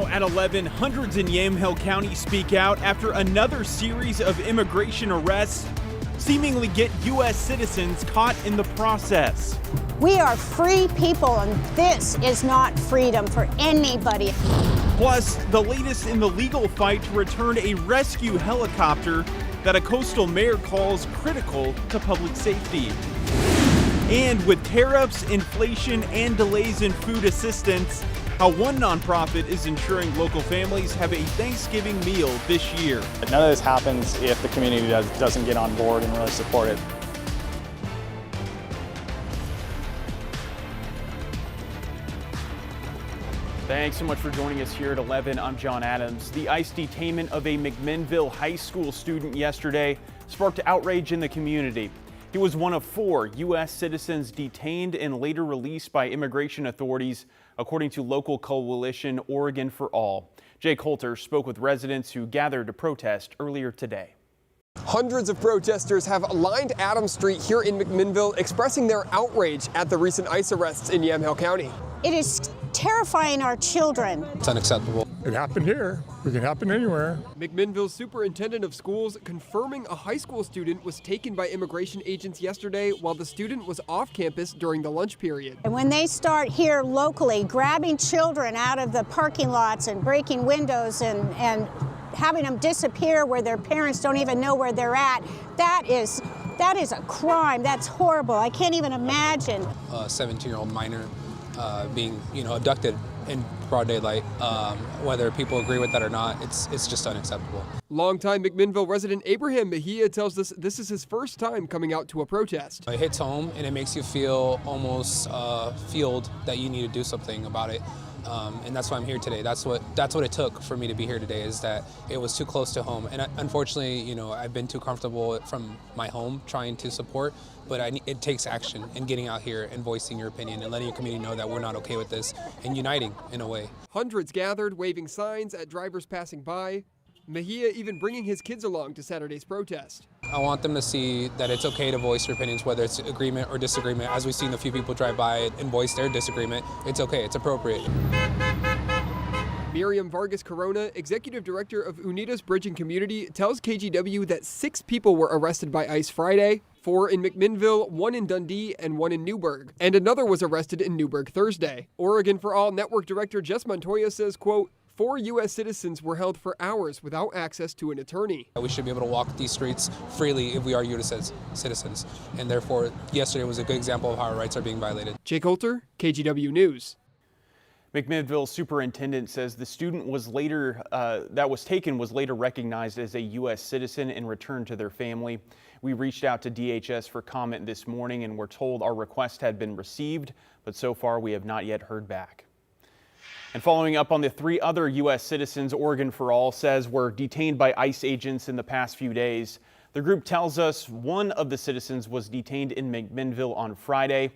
Now at 11, hundreds in Yamhill County speak out after another series of immigration arrests seemingly get U.S. citizens caught in the process. We are free people, and this is not freedom for anybody. Plus, the latest in the legal fight to return a rescue helicopter that a coastal mayor calls critical to public safety. And with tariffs, inflation, and delays in food assistance, how one nonprofit is ensuring local families have a Thanksgiving meal this year. None of this happens if the community doesn't get on board and really support it. Thanks so much for joining us here at 11. I'm John Adams. The ICE detainment of a McMinnville high school student yesterday sparked outrage in the community. He was one of 4 U.S. citizens detained and later released by immigration authorities, according to local coalition Oregon for All. Jake Holter spoke with residents who gathered to protest earlier today. Hundreds of protesters have lined Adams Street here in McMinnville, expressing their outrage at the recent ICE arrests in Yamhill County. It is terrifying our children. It's unacceptable. It happened here. It can happen anywhere. McMinnville's superintendent of schools confirming a high school student was taken by immigration agents yesterday while the student was off campus during the lunch period. And when they start here locally grabbing children out of the parking lots and breaking windows and having them disappear where their parents don't even know where they're at, that is a crime. That's horrible. I can't even imagine. A 17-year-old minor being, abducted in broad daylight. Whether people agree with that or not, it's just unacceptable. Longtime McMinnville resident Abraham Mejia tells us this is his first time coming out to a protest. It hits home and it makes you feel almost fueled that you need to do something about it. And that's why I'm here today. That's what it took for me to be here today, is that it was too close to home. And unfortunately, I've been too comfortable from my home trying to support, but it takes action and getting out here and voicing your opinion and letting your community know that we're not okay with this and uniting in a way. Hundreds gathered, waving signs at drivers passing by. Mejia even bringing his kids along to Saturday's protest. I want them to see that it's okay to voice your opinions, whether it's agreement or disagreement. As we've seen a few people drive by and voice their disagreement, it's okay, it's appropriate. Miriam Vargas Corona, executive director of Unidas Bridging Community, tells KGW that 6 people were arrested by ICE Friday, 4 in McMinnville, 1 in Dundee, and 1 in Newburgh. And another was arrested in Newburgh Thursday. Oregon for All Network Director Jess Montoya says, quote, 4 U.S. citizens were held for hours without access to an attorney. We should be able to walk these streets freely if we are U.S. citizens. And therefore, yesterday was a good example of how our rights are being violated. Jake Holter, KGW News. McMinnville superintendent says the student was later recognized as a U.S. citizen and returned to their family. We reached out to DHS for comment this morning and were told our request had been received, but so far we have not yet heard back. And following up on the 3 other U.S. citizens Oregon for All says were detained by ICE agents in the past few days, the group tells us one of the citizens was detained in McMinnville on Friday.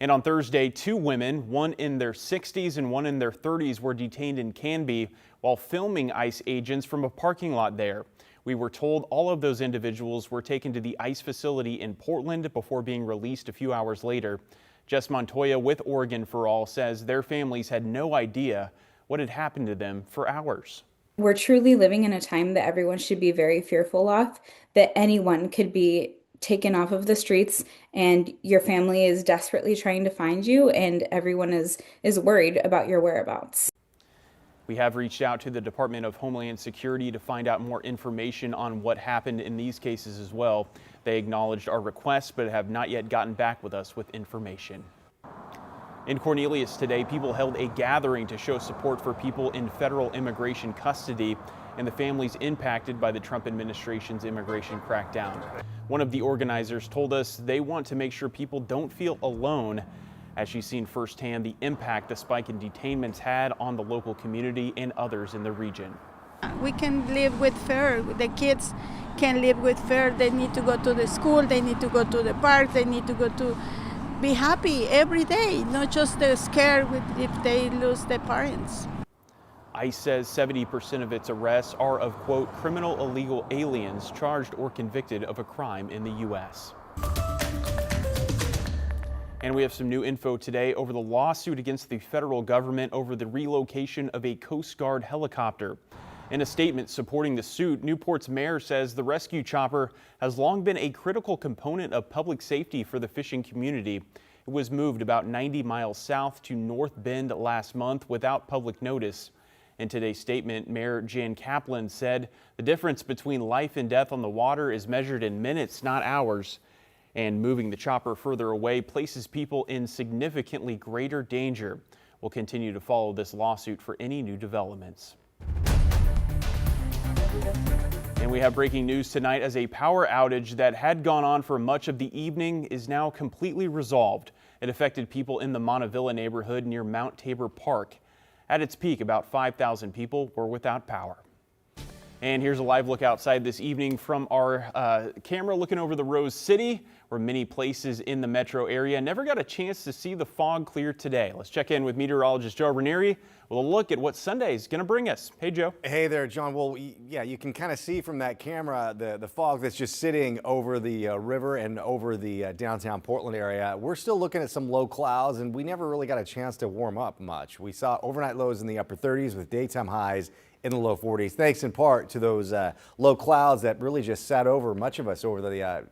And on Thursday, 2 women, one in their 60s and one in their 30s, were detained in Canby while filming ICE agents from a parking lot there. We were told all of those individuals were taken to the ICE facility in Portland before being released a few hours later. Jess Montoya with Oregon for All says their families had no idea what had happened to them for hours. We're truly living in a time that everyone should be very fearful of, that anyone could be taken off of the streets and your family is desperately trying to find you and everyone is worried about your whereabouts. We have reached out to the Department of Homeland Security to find out more information on what happened in these cases as well. They acknowledged our request but have not yet gotten back with us with information. In Cornelius today, people held a gathering to show support for people in federal immigration custody and the families impacted by the Trump administration's immigration crackdown. One of the organizers told us they want to make sure people don't feel alone, as she's seen firsthand the impact the spike in detainments had on the local community and others in the region. We can live with fear. The kids can live with fear. They need to go to the school, they need to go to the park, they need to go to be happy every day, not just scared if they lose their parents. ICE says 70% of its arrests are of, quote, criminal illegal aliens charged or convicted of a crime in the U.S. And we have some new info today over the lawsuit against the federal government over the relocation of a Coast Guard helicopter. In a statement supporting the suit, Newport's mayor says the rescue chopper has long been a critical component of public safety for the fishing community. It was moved about 90 miles south to North Bend last month without public notice. In today's statement, Mayor Jan Kaplan said the difference between life and death on the water is measured in minutes, not hours. And moving the chopper further away places people in significantly greater danger. We'll continue to follow this lawsuit for any new developments. And we have breaking news tonight as a power outage that had gone on for much of the evening is now completely resolved. It affected people in the Montavilla neighborhood near Mount Tabor Park. At its peak, about 5,000 people were without power. And here's a live look outside this evening from our camera looking over the Rose City, where many places in the metro area never got a chance to see the fog clear today. Let's check in with meteorologist Joe Ranieri with a look at what Sunday is going to bring us. Hey, Joe. Hey there, John. Well, yeah, you can kind of see from that camera the fog that's just sitting over the river and over the downtown Portland area. We're still looking at some low clouds, and we never really got a chance to warm up much. We saw overnight lows in the upper 30s with daytime highs in the low 40s, thanks in part to those low clouds that really just sat over much of us over the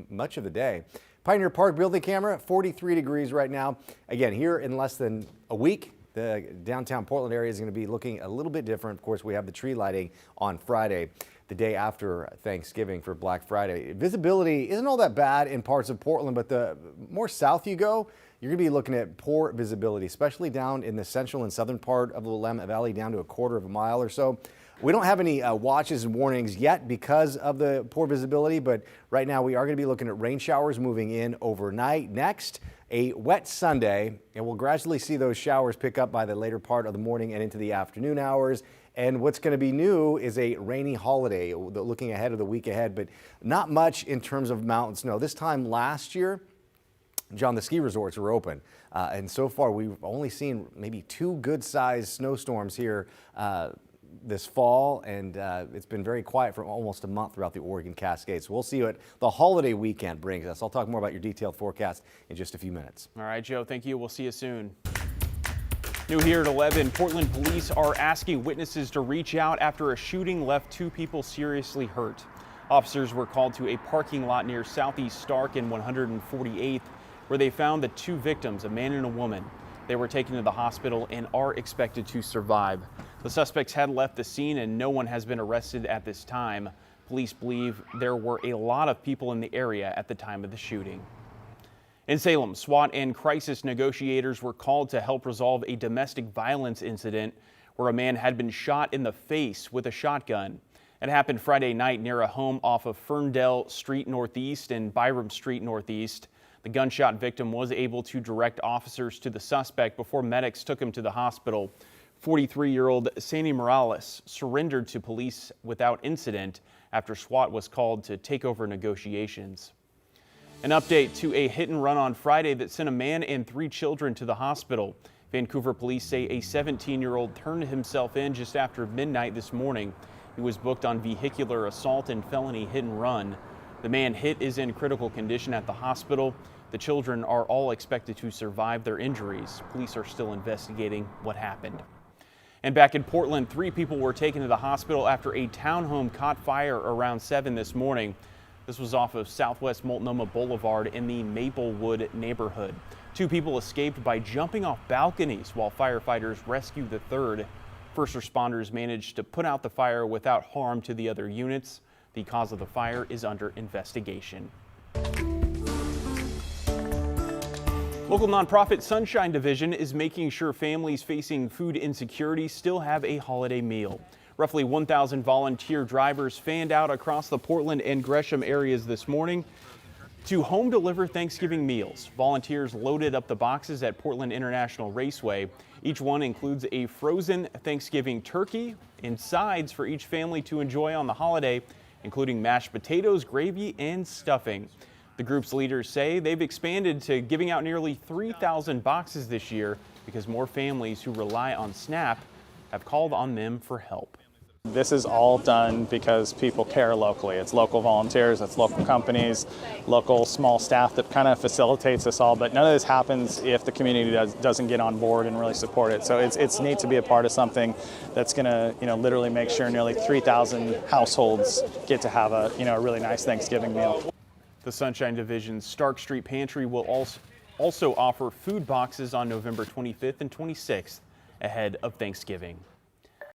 much of the day. Pioneer Park building camera, 43 degrees right now. Again, here in less than a week, the downtown Portland area is going to be looking a little bit different. Of course, we have the tree lighting on Friday, the day after Thanksgiving for Black Friday. Visibility isn't all that bad in parts of Portland, but the more south you go, you're going to be looking at poor visibility, especially down in the central and southern part of the Willamette Valley, down to a quarter of a mile or so. We don't have any watches and warnings yet because of the poor visibility, but right now we are going to be looking at rain showers moving in overnight. Next, a wet Sunday, and we'll gradually see those showers pick up by the later part of the morning and into the afternoon hours. And what's going to be new is a rainy holiday, looking ahead of the week ahead, but not much in terms of mountain snow. This time last year, John, the ski resorts were open, and so far we've only seen maybe 2 good-sized snowstorms here this fall, and it's been very quiet for almost a month throughout the Oregon Cascades. So we'll see what the holiday weekend brings us. I'll talk more about your detailed forecast in just a few minutes. All right, Joe, thank you. We'll see you soon. New here at 11, Portland police are asking witnesses to reach out after a shooting left 2 people seriously hurt. Officers were called to a parking lot near Southeast Stark and 148th, where they found the 2 victims, a man and a woman. They were taken to the hospital and are expected to survive. The suspects had left the scene and no one has been arrested at this time. Police believe there were a lot of people in the area at the time of the shooting. In Salem, SWAT and crisis negotiators were called to help resolve a domestic violence incident where a man had been shot in the face with a shotgun. It happened Friday night near a home off of Ferndale Street Northeast and Byram Street Northeast. The gunshot victim was able to direct officers to the suspect before medics took him to the hospital. 43-year-old Sandy Morales surrendered to police without incident after SWAT was called to take over negotiations. An update to a hit and run on Friday that sent a man and 3 children to the hospital. Vancouver police say a 17-year-old turned himself in just after midnight this morning. He was booked on vehicular assault and felony hit and run. The man hit is in critical condition at the hospital. The children are all expected to survive their injuries. Police are still investigating what happened. And back in Portland, 3 people were taken to the hospital after a townhome caught fire around 7 this morning. This was off of Southwest Multnomah Boulevard in the Maplewood neighborhood. 2 people escaped by jumping off balconies while firefighters rescued the third. First responders managed to put out the fire without harm to the other units. The cause of the fire is under investigation. Local nonprofit Sunshine Division is making sure families facing food insecurity still have a holiday meal. Roughly 1,000 volunteer drivers fanned out across the Portland and Gresham areas this morning to home deliver Thanksgiving meals. Volunteers loaded up the boxes at Portland International Raceway. Each one includes a frozen Thanksgiving turkey and sides for each family to enjoy on the holiday, including mashed potatoes, gravy, and stuffing. The group's leaders say they've expanded to giving out nearly 3,000 boxes this year because more families who rely on SNAP have called on them for help. This is all done because people care locally. It's local volunteers, it's local companies, local small staff that kind of facilitates this all, but none of this happens if the community doesn't get on board and really support it. So it's neat to be a part of something that's going to, literally make sure nearly 3,000 households get to have a, a really nice Thanksgiving meal. The Sunshine Division's Stark Street Pantry will also offer food boxes on November 25th and 26th ahead of Thanksgiving.